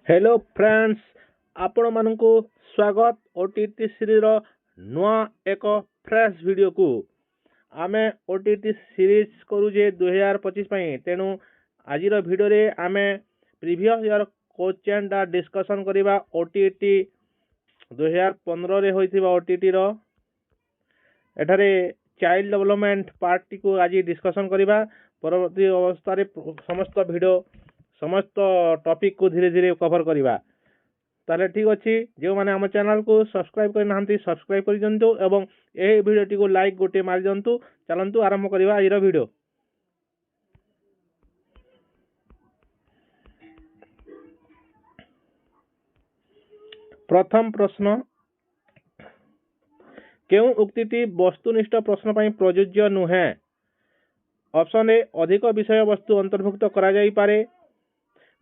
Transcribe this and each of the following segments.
Hello friends, आपण मानकु स्वागत OTT series नुआ एक फ्रेश वीडियो को आमे ओटीटी सीरीज करूजे 2025 पई। तेणु आज वीडियो रे आमे प्रीवियस ईयर क्वेश्चन दा डिस्कशन करिबा ओटीटी 2015 रे होइथिबा ओटीटी रो एठारे चाइल्ड डेवलपमेंट पार्ट टी को आज डिस्कशन करिबा। परवर्ती अवस्था रे समस्त वीडियो समस्त टॉपिक को धीरे धीरे कवर करिबा। ताले ठीक अच्छी जो मैंने आम चैनल को सब्सक्राइब करना सब्सक्राइब कर दिंतु एवं यही वीडियो को लाइक गोटे मारी दिंतु। चलंतु आरंभ करिबा आज वीडियो। प्रथम प्रश्न, केउ उक्तिटी वस्तुनिष्ठ प्रश्न पई प्रयोज्य नुहे? ऑप्शन ए अधिक विषय वस्तु अंतर्भुक्त करा जाई पारे,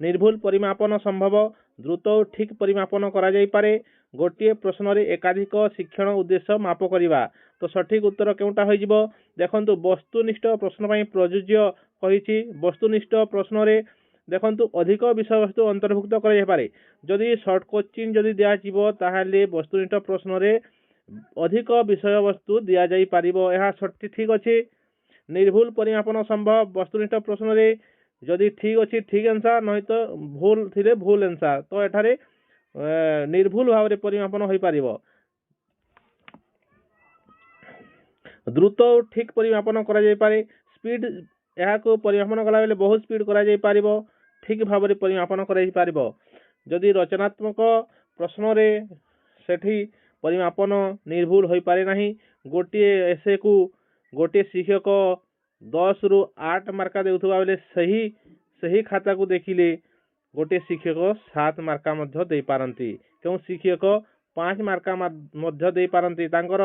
निर्भुल परिमापन संभव, द्रुत ठीक परिमापन करा जाई पारे, गोटे प्रश्न रे एकाधिक शिक्षण उद्देश्य माप करिबा। तो सठिक उत्तर केउटा होई जिवो? देखंतु वस्तुनिष्ठ प्रश्न पई प्रयोज्य कहिछि। वस्तुनिष्ठ प्रश्न रे देखंतु अधिक विषय वस्तु अंतर्भुक्त करा जाई पारे। जदि शॉर्ट क्वेश्चन जदि दिया जिवो ताहाले वस्तुनिष्ठ प्रश्न रे अधिक विषय वस्तु दिया जाई पारिबो। एहा सठिक ठीक अछि। निर्भुल परिमापन संभव वस्तुनिष्ठ प्रश्न रे जदि ठीक अच्छी ठीक आंसर, नहीं तो भूल थिले भूल आंसर। तो एठारे निर्भुल भाव परिमापन हो पारिबो। द्रुत ठीक परिमापन करा जाई पारे। स्पीड यहा को परिमापन कला बेले बहुत स्पीड करा जाई पारिबो, ठीक भाव रे परिमापन करा जाई पारिबो। जदि रचनात्मक प्रश्न रे सेठी परिमापन निर्भुल होई पारे नाही। गोटे एसे को गोटे शिक्षक 10 रु 8 मार्का देउथबा बेले सही खाता को देखिले गोटे शिक्षक 7 मार्का मध्य दे पारंती। क्यों शिक्षक 5 मार्का मध्य दे पारंती। तांकर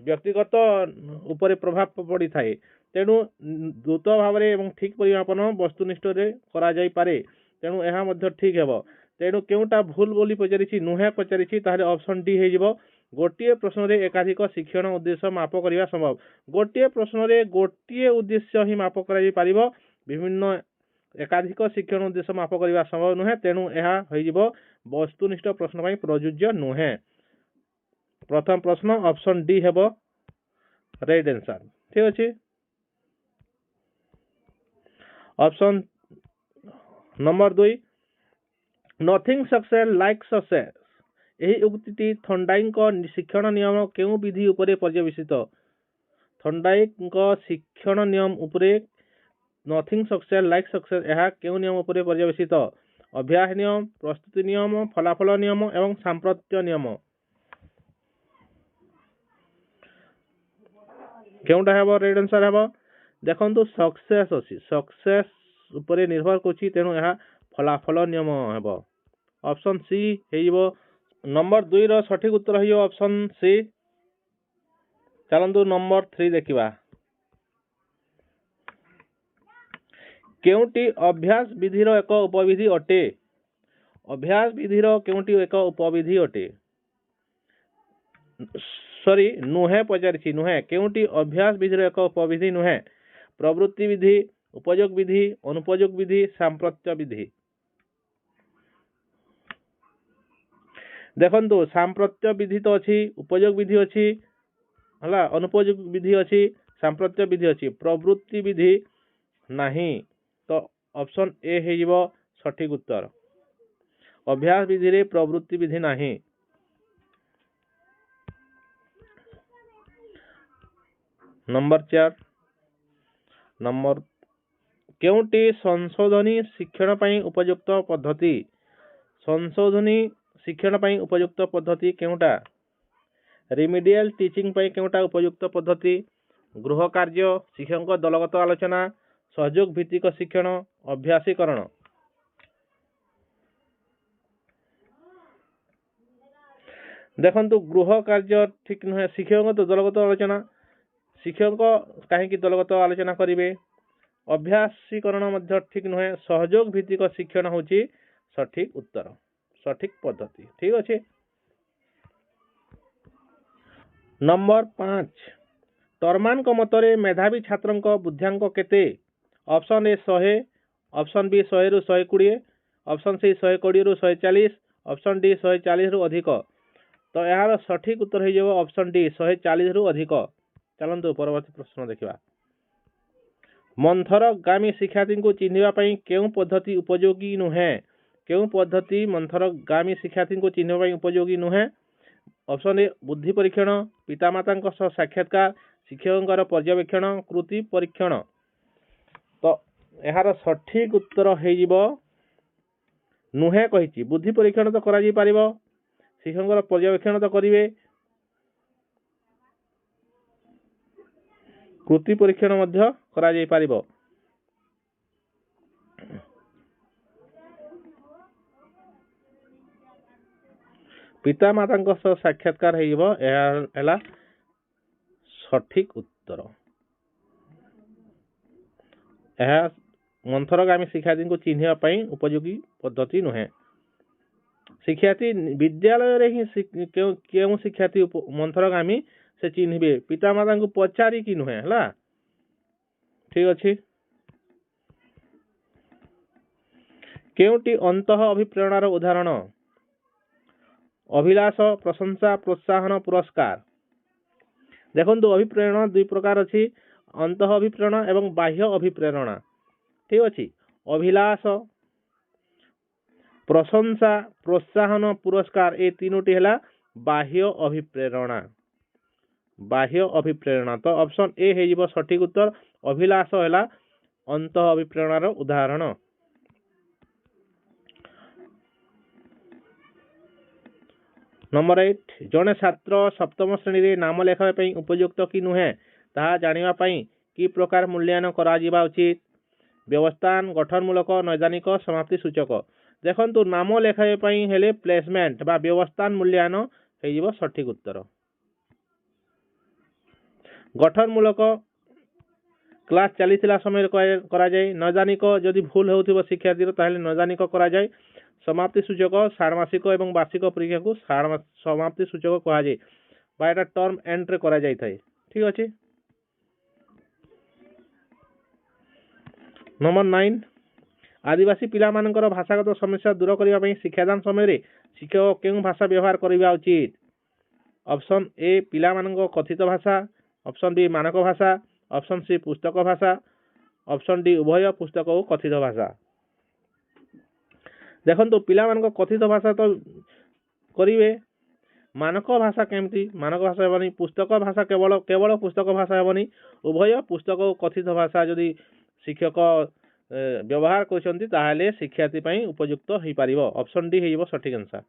व्यक्तिगत ऊपर प्रभाव पड़ी थाए। तेणु द्रुत भाव एवं ठीक परिमापन वस्तुनिष्ठ रे करा जाई पारे। तेणु एहा मध्य ठीक हेबो। तेणु केउटा भूल बोली पचारिछि नुहे पचारिछि ताहाले ऑप्शन डी हे जिवो। गोटे प्रश्न रे एकाधिक शिक्षण उद्देश्य माप करिबा संभव। गोटे प्रश्न रे गोटे उद्देश्य ही माप करा जाई पारिबो। विभिन्न एकाधिक शिक्षण उद्देश्य माप करिबा संभव नुहे। तेणु एहा होई जिवो वस्तुनिष्ठ प्रश्न पई प्रयोज्य नुहे। प्रथम प्रश्न ऑप्शन डी हेबो राइट आंसर। ठीक अछि। Option number 2, nothing success like success. यही उक्तिटी थर्नडाइक शिक्षण नियम केउ विधि उपरे पर्यवेसित? थर्नडाइक शिक्षण नियम उपरे नथिंग सक्सेस लाइक सक्सेस यह केउ नियम उपरे पर्यवेसित? अभ्यास नियम, प्रस्तुति नियम, फलाफल नियम एवं सांप्रत्य नियम। केउटा हेबो राइट आंसर हेबो? देखंतु सक्सेस अछि, सक्सेस उपरे निर्भर करछि। तेणु यह फलाफल नियम हेबो। Option C हेइबो। नंबर 2 रो सठिक उत्तर होइयो ऑप्शन सी। चलंतु नंबर 3 देखिबा। केउटी अभ्यास विधि रो एक उपविधि अटे? अभ्यास विधि रो केउटी एक उपविधि अटे? सॉरी नुहे पचारिछि नुहे। केउटी अभ्यास विधि रो एक उपविधि नुहे? प्रवृत्ति विधि, उपयोग विधि, अनुपयोग विधि, सांप्रत्य विधि। देखंतु सांप्रत्य विधि तो अछि, उपयोग विधि अछि, हला अनुपयोग विधि अछि, सांप्रत्य विधि अछि, प्रवृत्ति विधि नहीं। तो ऑप्शन ए हे जिवो सठिक उत्तर। अभ्यास विधि रे प्रवृत्ति विधि नहीं। नंबर 4, नंबर केउटी संशोधनी शिक्षण पई उपयुक्त पद्धति? संशोधनी शिक्षण पई उपयुक्त पद्धति केउटा? रिमिडियल टीचिंग पई केउटा उपयुक्त पद्धति? गृह कार्य, शिक्षक दलगत आलोचना, सहयोग भित्तिक शिक्षण, अभ्यासीकरण। देखंतु गृह कार्य ठीक नुहे। शिक्षक दलगत आलोचना, शिक्षक कहीं दलगत आलोचना करिवे। अभ्यासीकरण मध्य ठीक नुहे। सहयोग भित्तिक शिक्षण होची सठिक उत्तर, सठिक पद्धति। ठीक अच्छे। नंबर 5, टर्मान मतरे मेधावी छात्र बुद्धियांक केते? ऑप्शन ए 100, ऑप्शन बी 100 रु 120, ऑप्शन सी 120 रु 140, ऑप्शन डी 140 रु अधिक। तो यार सठिक उत्तर हो जाए ऑप्शन डी 140 रु अधिक। चलतु परवर्ती प्रश्न देखा। मंथरगामी शिक्षार्थी को चिन्हवाई केउं पद्धति उपयोगी नुहे? केउं पद्धति मंथरगामी शिक्षार्थी को चिन्हवाई उपयोगी नुहे? ऑप्शन ए बुद्धि परीक्षण, पितामाता सह साक्षात्कार, शिक्षकों पर्यवेक्षण, कृति परीक्षण। तो यार सठिक उत्तर हो नुहे कही। बुद्धि परीक्षण तो करा पारिबो, शिक्षकों पर्यवेक्षण तो करेंगे, कृति परीक्षण मध्य करा जाई पारिबो। पितामाता सह साक्षात्कार है सठिक उत्तर। यह मंथरगामी शिक्षार्थी को चिन्हवाई उपयोगी पद्धति नुहे। शिक्षार्थी विद्यालय रे ही केउं शिक्षार्थी मंथरगामी से चिन्हबे, पितामाता को पचारि कि नुहे है। ठीक अच्छे। केउंटी अंतः अभिप्रेरणार उदाहरण? अभिलाष, प्रशंसा, प्रोत्साहन, पुरस्कार। देखो अभिप्रेरणा दुई प्रकार अच्छी, अंतः अभिप्रेरणा एवं बाह्य अभिप्रेरणा। ठीक अच्छे। अभिलाष, प्रशंसा, प्रोत्साहन, पुरस्कार ए तीनोटी है बाह्य अभिप्रेरणा। बाह्य अभिप्रेरणा। तो ऑप्शन ए है सठिक उत्तर। अभिलाष है अंत अभिप्रेरणार उदाहरण। नंबर 8 जड़े छात्र सप्तम श्रेणी रे नाम लेखाई उपयुक्त कि नुहे ताहा जानिबाई कि प्रकार मूल्यांकन करा उचित? व्यवस्थान, गठनमूलक, नैदानिक, समाप्ति सूचक। देखंतु नाम लेखाई हेले प्लेसमेंट बा व्यवस्थान मूल्यांकन हो सठिक उत्तर। गठनमूलक क्लास चली समय करा जाए, नैदानिक जदि भूल हो शिक्षार्थी ताहले नैदानिक करा जाए, समाप्ति सूचक षाण्मासिक और वार्षिक परीक्षा को समाप्ति सूचक कहा जाए बा एटा टर्म एंड रे करा जाय थाए। ठीक अच्छे। नंबर 9 आदिवासी पिला मानकर भाषागत समस्या दूर करने शिक्षादान समय शिक्षक केउं भाषा व्यवहार करबा उचित? ऑप्शन ए पिला मानक कथित भाषा, ऑप्शन बी मानक भाषा, ऑप्शन सी पुस्तक भाषा, ऑप्शन डी उभय पुस्तक और कथित भाषा। देखो पिला मानक कथित भाषा तो करेंगे, मानक भाषा केमती? मानक भाषा हेबनी, पुस्तक भाषा केवल केवल पुस्तक भाषा हेबनी, उभय पुस्तक और कथित भाषा जदि शिक्षक व्यवहार करछंती ताहले शिक्षार्थी पई उपयुक्त होई पारिबो। ऑप्शन डी हेइबो सठिक आंसर।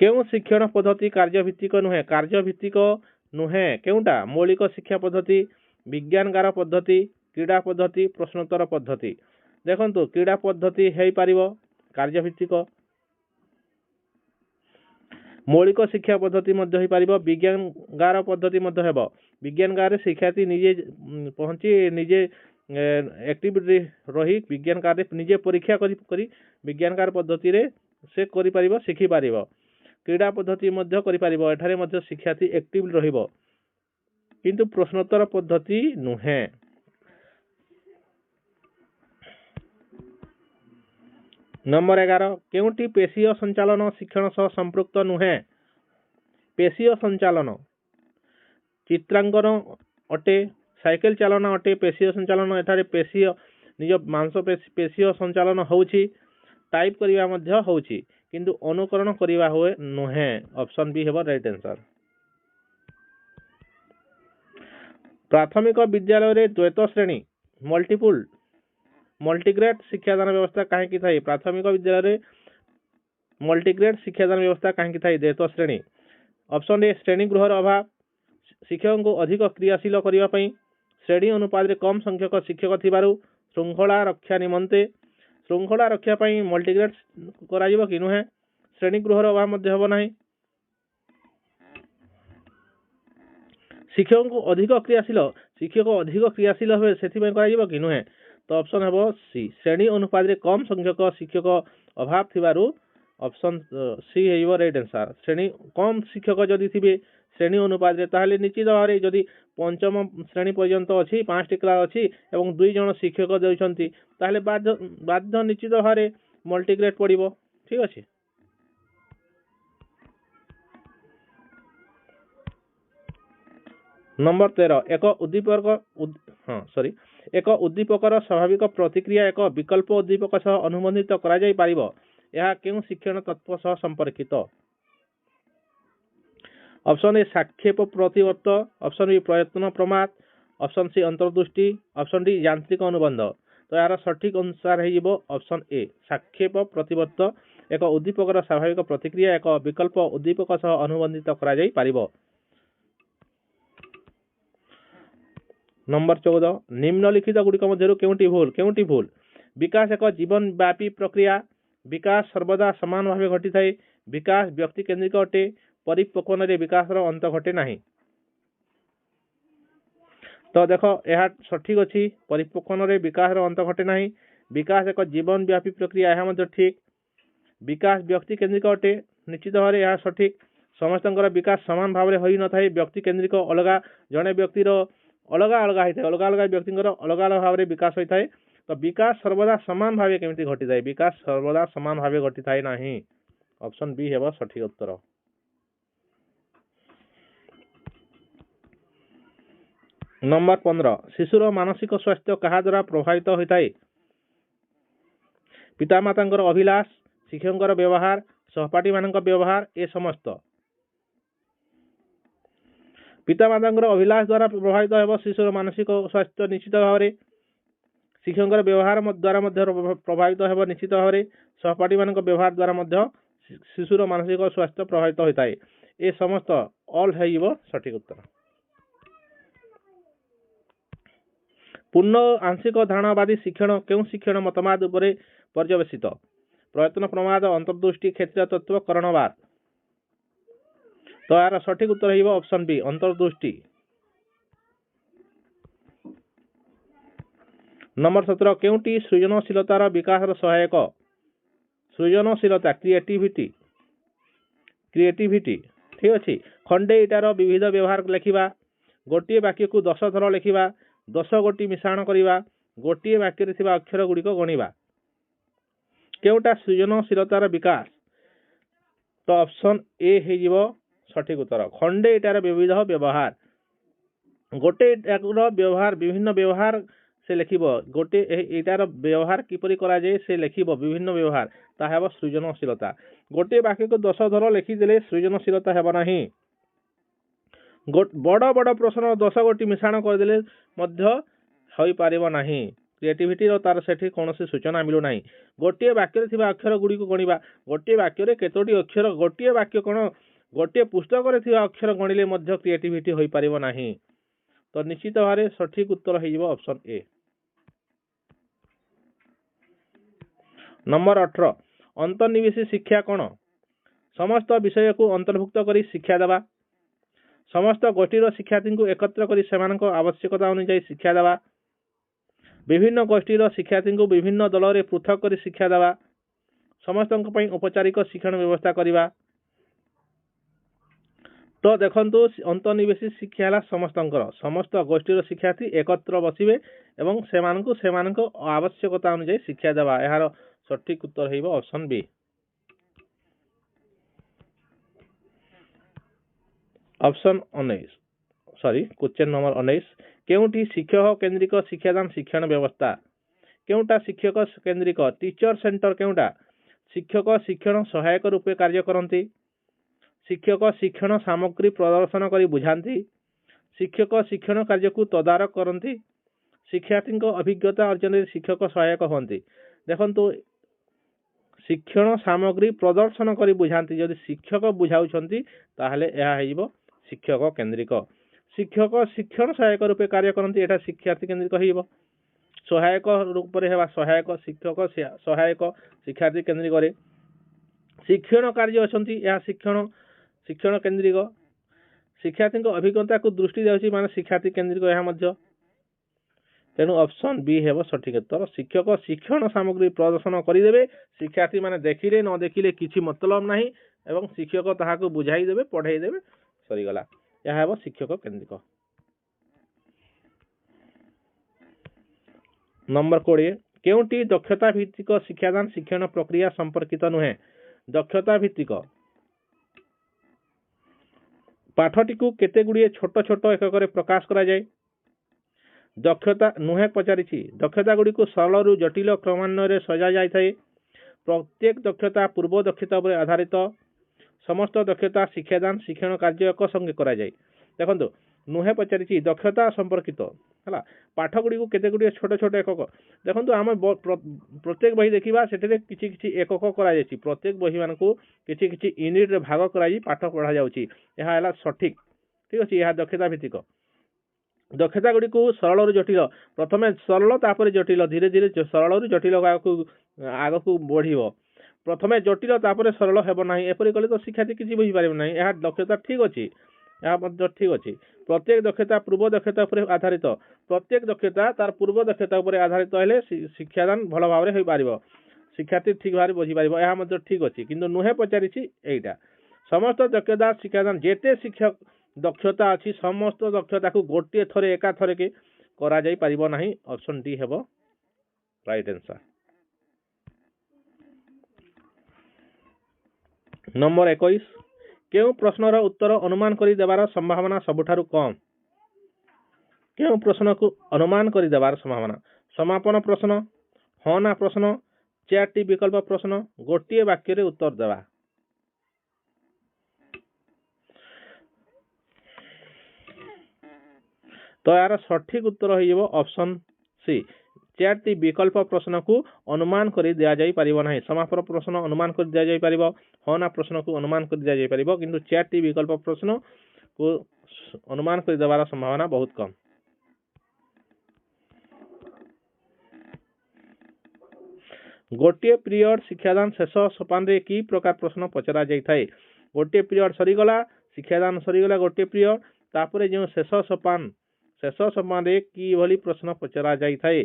केउं शिक्षण पद्धति कार्यभित्तिक नुहे? कार्यभित्तिक नुहे केउंटा? मौलिक शिक्षा पद्धति, विज्ञानगार पद्धति, क्रीड़ा पद्धति, प्रश्नोत्तर पद्धति। देखंतु क्रीड़ा पद्धति हेई पारिबो कार्यभित्तिक, मौलिक शिक्षा पद्धति मध्य होई पारिबो, विज्ञानगार पद्धति मध्य हेबो। विज्ञानगार शिक्षार्थी निजे पहुंची निजे एक्टिविटी रही विज्ञानगार निजे परीक्षा करी विज्ञानगार पद्धति रे से करि पारिबो, शिखि पारिबो। क्रीड़ा पद्धति मध्य करि पारिबो, एठारे मध्य शिक्षार्थी एक्टिव रहिबो, किंतु प्रश्नोत्तर पद्धति नुहे। नंबर 11 केउंटी पेशीय संचालन शिक्षण सह संपृक्त नुहे? पेशीय संचालन चित्रांकन अटे, साइकेल चालन अटे, पेशीय संचालन एठारे पेशीय निज मांस पेशीय संचालन होउछि, टाइप करिवा मध्य होउछि, किंतु अनुकरण करिवा होए नुहे। ऑप्शन बी हेबो राइट आंसर। प्राथमिक विद्यालय रे द्वैत श्रेणी मल्टीग्रेड शिक्षादान व्यवस्था कहीं थाई? प्राथमिक विद्यालय रे मल्टीग्रेड शिक्षादान व्यवस्था कहीं थाई द्वैत श्रेणी? ऑप्शन ए श्रेणी गृहर अभाव, शिक्षकों को अधिक क्रियाशील करने पई, श्रेणी अनुपात रे कम संख्यक शिक्षक थिबारु, श्रृंखला रक्षा निमंते। श्रृंखला रक्षा पई मल्टीग्रेड करा जिवो कि नुहे? श्रेणी गृहर अभाव मध्य हबो नाही। शिक्षकों को अधिक क्रियाशील हुए से करा कि नुहे? तो ऑप्शन हेबो सी श्रेणी अनुपात रे कम संख्यक शिक्षक अभाव थिबारु ऑप्शन सी हेइबो राइट आंसर। श्रेणी कम शिक्षक जदि थिबे श्रेणी अनुपात ताहले निश्चित भाव में जदि पंचम श्रेणी पर्यंत अच्छी 5टी क्लास अच्छी और 2 जन शिक्षक देउछंती ताहले बाध्य निश्चित भाव में मल्टीग्रेड पड़िबो। ठीक अच्छे। नंबर 13 एक उद्दीपकर स्वाभाविक प्रतिक्रिया एक विकल्प उद्दीपक सह अनुबंधित करा जाई पारिबो। यह केउ शिक्षण तत्व सह संपर्कित। ऑप्शन ए साक्षेप प्रतिवर्त, ऑप्शन बी प्रयत्न प्रमाद, ऑप्शन सी अंतर्दृष्टि, ऑप्शन डी यांत्रिक अनुबंध। तो यार सठिक अनुसार है ऑप्शन ए साक्षेप प्रतिवर्त एक उद्दीपकर स्वाभाविक प्रतिक्रिया एक विकल्प उद्दीपक सह अनुबंधित करा जाई पारिबो। नंबर 14 निम्नलिखित गुड़िक मध्यरु केउंटी भूल। विकास एक जीवन व्यापी प्रक्रिया। विकास सर्वदा समान भाव घटी थाए। विकास व्यक्ति केंद्रिक अटे। परिपक्वन रे विकास अंत घटे नहीं। तो देखो यह सठिक अच्छी परिपक्वन रे विकास अंत घटे नहीं। विकास एक जीवन व्यापी प्रक्रिया यह मध्य ठीक। विकास व्यक्ति केंद्रिक अटे निश्चित भाव यह सठिक। समस्त विकास समान भाव में होई न थाए। व्यक्ति केंद्रिक अलग जड़े व्यक्तिर अलग अलग होता है। अलग अलग व्यक्ति अलग अलग भाव में विकास होता है। तो विकास सर्वदा समान भाव केमती घटी थाए। विकास सर्वदा समान भाव घटी थाए नहीं। ऑप्शन बी है सठिक उत्तर। नंबर 15 शिशुर मानसिक स्वास्थ्य क्या द्वारा प्रभावित होता है। पितामाता अभिलाष, शिक्षक व्यवहार, सहपाठी मान व्यवहार ए समस्त। पितामाता अभिलाष द्वारा प्रभावित हो शिशुर मानसिक स्वास्थ्य निश्चित भाव में। शिक्षक व्यवहार द्वारा प्रभावित हो निश्चित भाव में। सहपाठी मान व्यवहार द्वारा शिशुर मानसिक स्वास्थ्य प्रभावित होता है। ए समस्त ऑल है सठिक उत्तर। पूर्ण आंशिक धारणावादी शिक्षण केउं शिक्षण मतवाद उपरे पर्यवेसित। प्रयत्न प्रमाद, अंतर्दृष्टि, क्षेत्रीय तत्व, करणवाद। तो यार सठिक उत्तर है ऑप्शन बी अंतर्दृष्टि। नंबर 17 केउंटी सृजनशीलतार विकास सहायक। सृजनशीलता क्रिएटिविटी ठीक अच्छे। खंडे इटार विविध व्यवहार लिखा। गोटे वाक्य को 10 थर लिखा। 10 गोटी मिश्रण करवा। गोटे वाक्य अक्षर गुड़िक गणवा। केउटा सृजनशीलतार विकास। तो ऑप्शन ए है सठिक उत्तर खंडे इटार विविध व्यवहार। गोटे व्यवहार विभिन्न व्यवहार से लिखिब। गोटे इटार व्यवहार किपरि करा जाए से लिखिब विभिन्न व्यवहार ताहा सृजनशीलता। गोटे वाक्य को 10 थर लिखिदेले सृजनशीलता हेब नहीं। बड़ बड़ प्रश्न 10 गोटी मिश्रण करदेले मध्य होई पारिबो नहीं। क्रिएटिविटी तार सेठी कौनसी सूचना मिलू नहीं। गोटे वाक्य थिबा अक्षर गुड़ी को गणिबा। गोटे वाक्य केतोटी अक्षर गोटे वाक्य कौन गोटे पुस्तक रे थिबा अक्षर गणिले मध्य क्रिएटिविटी होई पारिबो नहीं। तो निश्चित भाव में सठिक उत्तर है ऑप्शन ए। नंबर 18 अंतर्निवेशी शिक्षा कौन। समस्त विषय को अंतर्भुक्त करी शिक्षा देवा। समस्त गोष्ठीर शिक्षार्थी को एकत्र करी सेमानक आवश्यकता अनुसार शिक्षा देवा। विभिन्न गोष्ठीर शिक्षार्थी को विभिन्न दल में पृथक करी शिक्षा देवा। समस्त औपचारिक शिक्षण व्यवस्था करवा। तो देखंतु अंतर्निवेशी शिक्षा है समस्त गोष्ठीर शिक्षार्थी एकत्र बसिबे एवं सेमानक आवश्यकता अनुसार शिक्षा देवा। यार सठिक उत्तर है option B. Option 19 question number 19 केउंटी शिक्षक केंद्रिक शिक्षादान शिक्षण व्यवस्था। केउंटा शिक्षक केंद्रिक टीचर सेंटर केउंटा। शिक्षक शिक्षण सहायक रूपे कार्य करती। शिक्षक शिक्षण सामग्री प्रदर्शन करी बुझाती। शिक्षक शिक्षण कार्य को तदारक करती। शिक्षार्थी अभिज्ञता अर्जन शिक्षक सहायक होती। देखंतु शिक्षण सामग्री प्रदर्शन करी बुझाती जदि शिक्षक बुझाउछंती ताहले यह है शिक्षक केंद्रिक। शिक्षक शिक्षण सहायक रूपे कार्य करती एटा शिक्षार्थी केंद्रिक हो। सहायक रूप में सहायक शिक्षक सहायक शिक्षार्थी केंद्रिक। शिक्षण कार्य अच्छा शिक्षण केंद्रिक। शिक्षार्थी अभिज्ञता को दृष्टि देउछि माने शिक्षार्थी केंद्रिक यह। तेणु ऑप्शन बी है सठिक उत्तर। शिक्षक शिक्षण सामग्री प्रदर्शन करदेवे। शिक्षार्थी माने देखिले न देखिले किछि मतलब नहीं एवं शिक्षक ताहाको बुझाई देबे पढ़ाई देबे सरीगला। यह है शिक्षक केन्द्रिक। नंबर 20 केउंटी दक्षता भित्तिक शिक्षादान शिक्षण प्रक्रिया संपर्कित नुहे। दक्षता भित्तिक पाठटी को केते गुड़िए छोट छोट एकक प्रकाश करा जाए। दक्षता नुहे पचारि दक्षता गुड़ी को सरल रु जटिल क्रमान्वय सजा जाए। प्रत्येक दक्षता पूर्व दक्षता पर आधारित। समस्त दक्षता शिक्षादान शिक्षण कार्य एक संगे करा जाए। देखो नुहे पचारि दक्षता संपर्कित है पाठ गुड़ी को केते गुड़िए छोट छोट एकक। देखो आम प्रत्येक बही देखा से किसी एकक कर प्रत्येक बही मान को किसी यूनिट भाग कर पाठ पढ़ा जा सठिक। ठीक अच्छे यह दक्षता भित्तिक। दक्षता गुड़ी को सरल रु जटिल प्रथम सरल तापर जटिल धीरे धीरे सरल रु जटिल आग को बढ़ प्रथम जटिल तापर सरल हेबना एपरी कले तो शिक्षार्थी किसी बुझीपार ना। यह दक्षता ठीक अच्छे ठीक अच्छे। प्रत्येक दक्षता पूर्व दक्षता पर आधारित। प्रत्येक दक्षता तार पूर्व दक्षता पर आधारित हेले शिक्षादान भल भाव में हो पार शिक्षार्थी ठीक भाव बुझीपार यह ठीक अच्छे किंतु नुहे पचारि एटा समस्त दक्षता शिक्षादान जेते शिक्षक दक्षता अच्छी समस्त दक्षता को गोटे थरे एका थरे के करा जाई परिबो नाही। ऑप्शन डी हेबो राइट आंसर। नंबर 21 केउ प्रश्नर उत्तर अनुमान करि देबार संभावना सबुठारु कम। केउ प्रश्न को अनुमान करि देबार संभावना समापन प्रश्न हाँ ना प्रश्न 4टी विकल्प प्रश्न गोटे वाक्य रे उत्तर देबा। तो यार सठिक उत्तर हो ऑप्शन सी 4टी विकल्प प्रश्न को अनुमान कर दिया जाई परिबो नाही। समापन प्रश्न अनुमान कर दिया जाई परिबो हाँ ना प्रश्न को अनुमान कर दिया जाई परिबो किंतु 4टी विकल्प प्रश्न को अनुमान कर देवार संभावना बहुत कम। गोटे पीरियड शिक्षादान शेष सोपान रे की प्रकार प्रश्न पचरा जाई थाए। गोटे पीरियड सरीगला शिक्षादान सरीगला गोटे पीरियड तापर जो शेष सोपान रे की भली प्रश्न पचरा जाई थाए।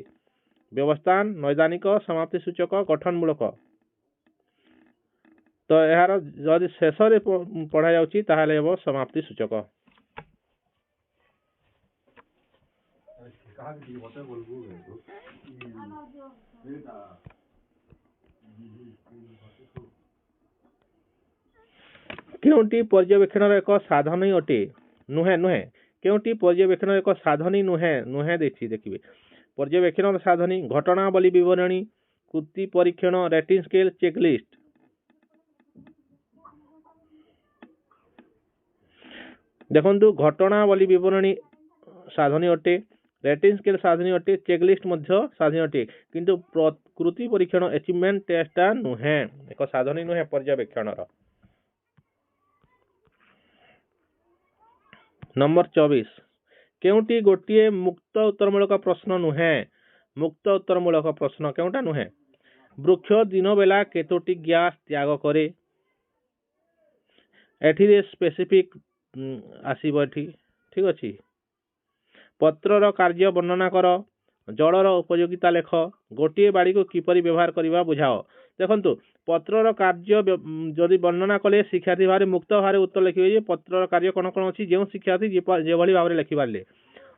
व्यवस्थान नैदानिक समाप्ति सूचक गठनमूलक। तो यार जदि शेष रे पढ़ा जाउची ताहाले हेबो समाप्ति सूचक। केउंटी पर्यवेक्षण एक साधन अटे नुहे नुहे केउंटी पर्यवेक्षण एक साधन नुहे नुहे देखिए पर्यवेक्षण साधनी घटनावली विवरणी कृति परीक्षण रेटिंग स्केल चेकलिस्ट। देखंतु घटनावली विवरणी साधनी अटे रेटिंग स्केल साधनी अटे चेकलिस्ट मध्य साधनी अटे किंतु कृति परीक्षण अचीवमेंट टेस्ट नुहे एक साधनी नुहे पर्यवेक्षण। नंबर 24 केउंटी गोटे मुक्त उत्तरमूलक प्रश्न नुहे। मुक्त उत्तरमूलक प्रश्न केउंटा नुहे। वृक्ष दिन बेला केतोटी गैस त्याग करे एठी स्पेसिफिक आसीबो एठी। ठीक अछि। पत्रर कार्य वर्णना कर जलर उपयोगिता लेख गोटे बाड़ी को किपरि व्यवहार करबा बुझाओ। देखंतु पत्रर कार्य जदि वर्णना कले शिक्षार्थी भाव मुक्त भाव उत्तर लिखिबे जे पत्रर कार्य कोन कोन अछि जे शिक्षार्थी जे भली भाव लिखिबाले।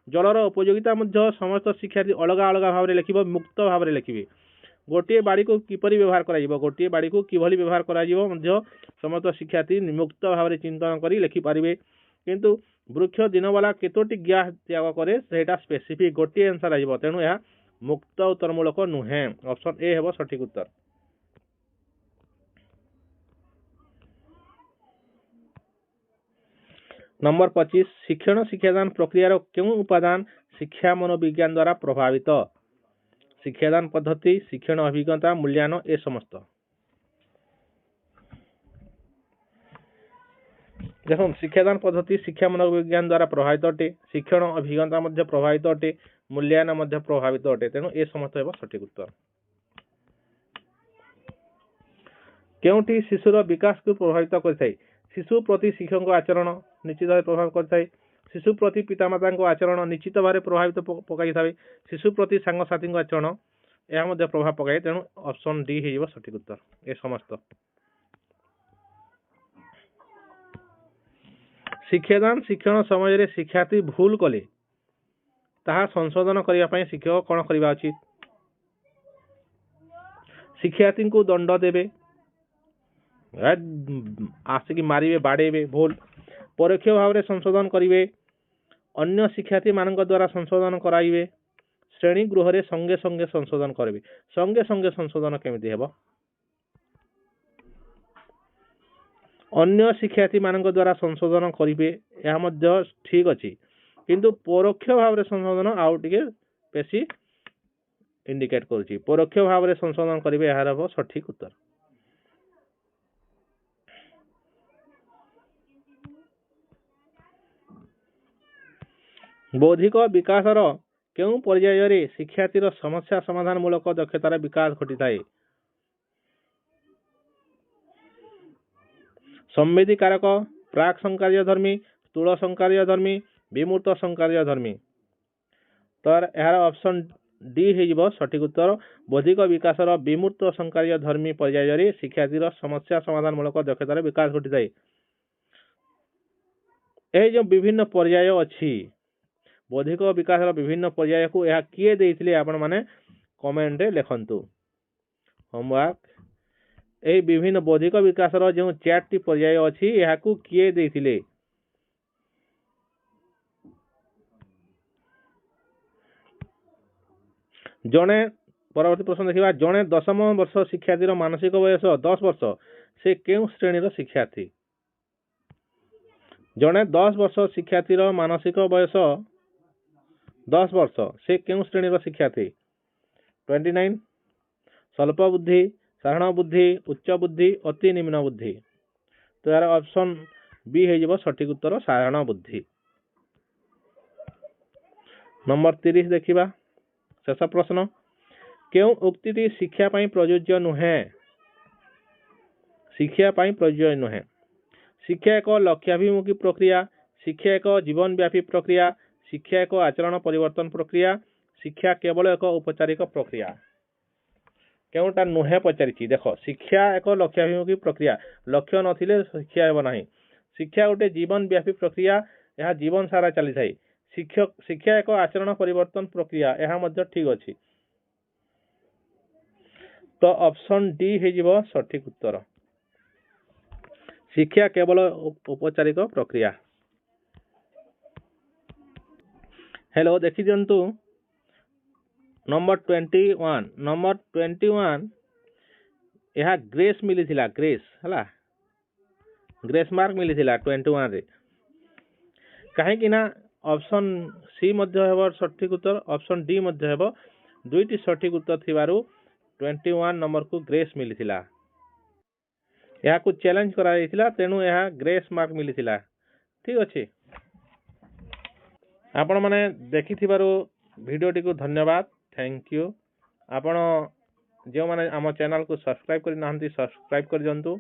जलर उपयोगिता मध्य समस्त शिक्षार्थी अलग अलग भाव लिखिबो मुक्त भाव लिखिबे। गोटे बाड़ी को किपरि व्यवहार करा जिवो गोटे बाड़ी को किभली व्यवहार करा जिवो मध्य समस्त शिक्षार्थी मुक्त भाव चिंतन करी लिखि पारिबे। किंतु वृक्ष दिन वाला केतोटी गैस त्याग करे सेटा स्पेसिफिक गोटे आंसर आइबो तेनु या मुक्त उत्तरमूलक नुहे। ऑप्शन ए हेबो सठिक उत्तर। नंबर 25 शिक्षण शिक्षादान प्रक्रियार केउं उपादान शिक्षा मनोविज्ञान द्वारा प्रभावित। शिक्षादान पद्धति शिक्षण अभिज्ञता मूल्यांकन ए समस्त। देखो शिक्षादान पद्धति शिक्षा मनोविज्ञान द्वारा प्रभावित अटे शिक्षण अभिज्ञता मध्य प्रभावित अटे मूल्यांकन मध्य प्रभावित अटे तेणु ए समस्त हेबो सठिक उत्तर। केउंटी शिशुर विकास को प्रभावित करथाय। शिशु प्रति शिक्षक आचरण निश्चित भाव प्रभाव करथाय। शिशु प्रति पितामाता आचरण निश्चित भाव प्रभावित पकाई थाए। शिशु प्रति सांगसाथी आचरण यह मध्य प्रभाव पकाए तेणु ऑप्शन डी हेइबो सठिक उत्तर ए समस्त। शिक्षादान शिक्षण समय शिक्षार्थी भूल कले ताहा संशोधन करने शिक्षक कौन करवा उचित? शिक्षार्थी को दंड देवे, आसिक मारे बाड़े भूल परोक्ष भाव में संशोधन करेंगे, अन्य शिक्षार्थी मान द्वारा संशोधन कराइबे, श्रेणी गृह रे संगे संगे संशोधन करेंगे। संगे संगे संशोधन केमिति हेबो? अन्य शिक्षार्थी मान द्वारा संशोधन करेंगे, यह मध्य ठीक अच्छी, किंतु परोक्ष भाव में संशोधन आउ टिके बेसी इंडिकेट करुच्ची। परोक्ष भाव में संशोधन करेंगे, यार हम सठिक उत्तर। बौद्धिक विकासर केउं पर्याय शिक्षार्थीर समस्या समाधान मूलक दक्षतार विकास घटी थाए? संवेदी कारक, प्राक संकार्य धर्मी, स्थूल संकार्य धर्मी, विमूर्त संकार्य धर्मी। तो यार ऑप्शन डी हो सठिक उत्तर। बौद्धिक विकासर विमूर्त संकार्य धर्मी पर्याय शिक्षार्थीर समस्या समाधान मूलक दक्षतार विकास घटी थाए। यह जो विभिन्न पर्याय अच्छी बौद्धिक विकास विभिन्न पर्याय को यह किए देइथिले आपण माने कमेंट रे लिखंतु। होमवर्क ए विभिन्न बौद्धिक विकास जो 4टी पर्याय अच्छी यह को किए देइथिले? जने परवर्ती प्रश्न देखिबा, जने 10म वर्ष शिक्षार्थीर मानसिक वयस 10 वर्ष से केउं श्रेणीर शिक्षार्थी? जने 10 वर्ष शिक्षार्थीर मानसिक वयस 10 वर्ष से केउं श्रेणीर शिक्षार्थी? 29 स्वल्प बुद्धि, साधारण बुद्धि, उच्च बुद्धि, अति निम्न बुद्धि। तो यार ऑप्शन बी हो सठिक उत्तर, साधारण बुद्धि। नंबर 30 देखिबा, शेष प्रश्न, केउं उक्ति शिक्षा पाई प्रयोज्य नुहे? शिक्षा पाई प्रयोज्य नुहे। शिक्षा एक लक्ष्याभिमुखी प्रक्रिया, शिक्षा एक जीवन व्यापी प्रक्रिया, शिक्षा एक आचरण परिवर्तन प्रक्रिया, शिक्षा केवल एक औपचारिक प्रक्रिया। केउंटा नुहे पचारि? देख, शिक्षा एक लक्ष्याभिमुखी प्रक्रिया, लक्ष्य नथिले शिक्षा हेब नाही। शिक्षा गोटे जीवन व्यापी प्रक्रिया, यह जीवन सारा चली थाए। शिक्षा एक आचरण परिवर्तन प्रक्रिया, यह मध्य ठीक अच्छी। तो ऑप्शन डी हो सठिक उत्तर, शिक्षा केवल औपचारिक प्रक्रिया। हेलो देखी दिंतु नंबर 21 यह ग्रेस मिली थिला, ग्रेस हला ग्रेस मार्क मिली थिला 21 रे। कहीं ना ऑप्शन सी मध्य हेब सठिक उत्तर, ऑप्शन डी मध्य हेब। दुईटी सठिक उत्तर थिबारु 21 नंबर को ग्रेस मिली थिला। यह को चैलेंज करा जायतिला, तेणु यह ग्रेस मार्क मिली थिला। ठीक अच्छे। आपण माने देखि थिबारु वीडियो टी को धन्यवाद, थैंक यू। आपण जो माने आम चैनल को सब्सक्राइब करि नाहंती सब्सक्राइब कर जंतु।